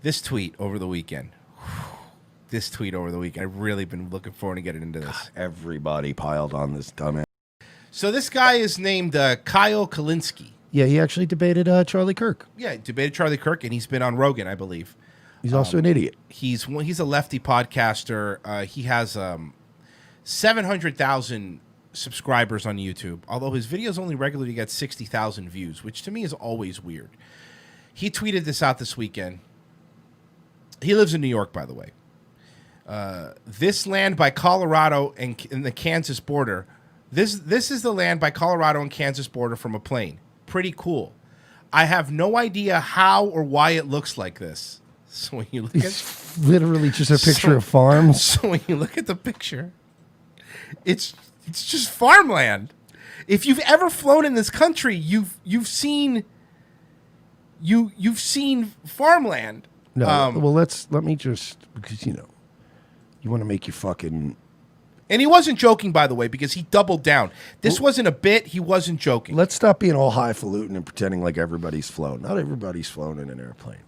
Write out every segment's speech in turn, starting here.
This tweet over the weekend. This tweet over the weekend. I've really been looking forward to getting into this. Everybody piled on this dumbass. So this guy is named Kyle Kulinski. Yeah, he actually debated Charlie Kirk. Yeah, debated Charlie Kirk, and he's been on Rogan, I believe. He's also an idiot. He's a lefty podcaster. He has 700,000 subscribers on YouTube, although his videos only regularly get 60,000 views, which to me is always weird. He tweeted this out this weekend. He lives in New York, by the way. This land by Colorado and the Kansas border. This is the land by Colorado and Kansas border from a plane. Pretty cool. I have no idea how or why it looks like this. So when you look it's literally just a picture of farms. So when you look at the picture, it's just farmland. If you've ever flown in this country, you've seen farmland. No, well, let me just, because you want to make your fucking. And he wasn't joking, by the way, because he doubled down. This wasn't a bit. He wasn't joking. Let's stop being all highfalutin and pretending like everybody's flown. Not everybody's flown in an airplane.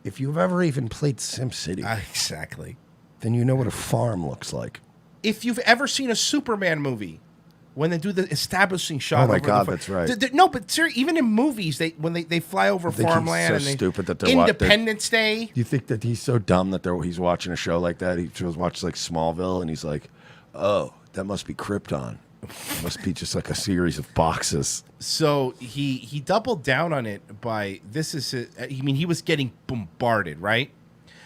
If you've ever even played SimCity, exactly, then you know what a farm looks like. If you've ever seen a Superman movie, when they do the establishing shot. Oh my God, that's right. No, but seriously, even in movies, when they fly over farmland, he's so stupid that they're Independence Day. Do you think that he's so dumb that he's watching a show like that? He watches like Smallville, and he's like, "Oh, that must be Krypton. It must be just like a series of boxes." So he doubled down on it by he was getting bombarded, right?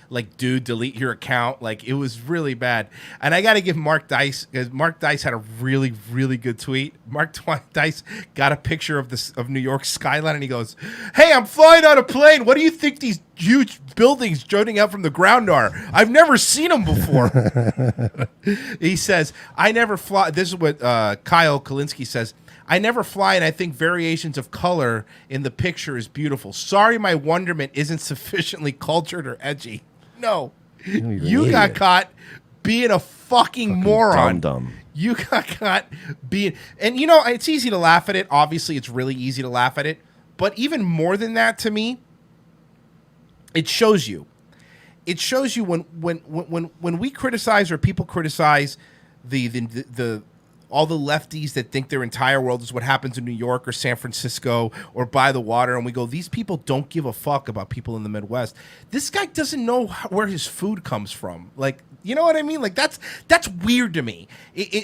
Like, dude, delete your account. Like, it was really bad. And I got to give Mark Dice, because Mark Dice had a really, really good tweet. Mark Dice got a picture of New York skyline, and he goes, "Hey, I'm flying on a plane. What do you think these huge buildings jutting out from the ground are? I've never seen them before." He says, "I never fly." This is what Kyle Kulinski says. "I never fly, and I think variations of color in the picture is beautiful. Sorry my wonderment isn't sufficiently cultured or edgy." No, you got caught being a fucking moron. Dumb. You got caught being, and it's easy to laugh at it. Obviously, it's really easy to laugh at it. But even more than that, to me, it shows you. It shows you when we criticize or people criticize the all the lefties that think their entire world is what happens in New York or San Francisco or by the water, and we go, these people don't give a fuck about people in the Midwest. This guy doesn't know where his food comes from. Like, you know what I mean? Like, that's weird to me.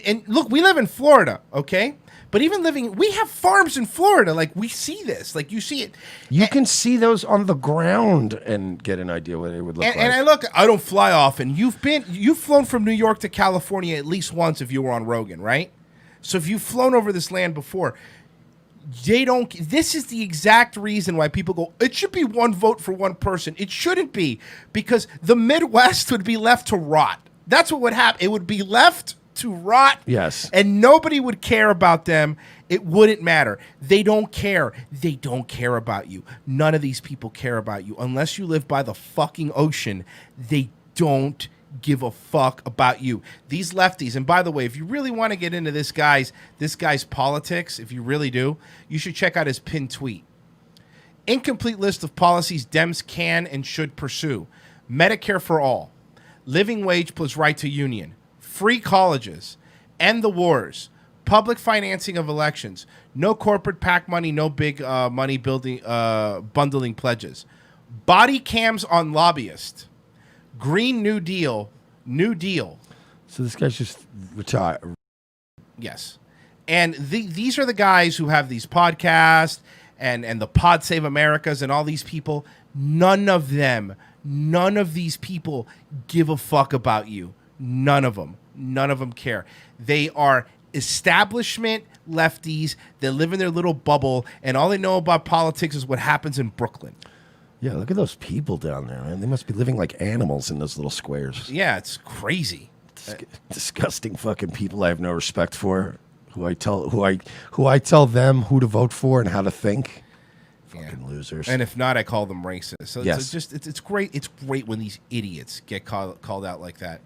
And look, we live in Florida, okay? But even we have farms in Florida. Like, we see this. Like, you see it. You can see those on the ground and get an idea what it would look like. And I don't fly often. You've flown from New York to California at least once if you were on Rogan, right? So if you've flown over this land before, this is the exact reason why people go, it should be one vote for one person. It shouldn't be, because the Midwest would be left to rot. That's what would happen. It would be left to rot. Yes. And nobody would care about them. It wouldn't matter. They don't care. They don't care about you. None of these people care about you. Unless you live by the fucking ocean, they don't give a fuck about you. These lefties, and by the way, if you really want to get into this guy's politics, if you really do, you should check out his pinned tweet. Incomplete list of policies Dems can and should pursue. Medicare for all. Living wage plus right to union. Free colleges. End the wars. Public financing of elections. No corporate PAC money, no big money building bundling pledges. Body cams on lobbyists. Green New Deal. So this guy's just retired. Yes. And these are the guys who have these podcasts and the Pod Save Americas and all these people. None of these people give a fuck about you. None of them care. They are establishment lefties that live in their little bubble, and all they know about politics is what happens in Brooklyn. Yeah, look at those people down there, man. They must be living like animals in those little squares. Yeah, it's crazy. Disgusting fucking people I have no respect for. Who I tell them who to vote for and how to think. Fucking losers. And if not, I call them racist. So yes. it's great. It's great when these idiots get called out like that.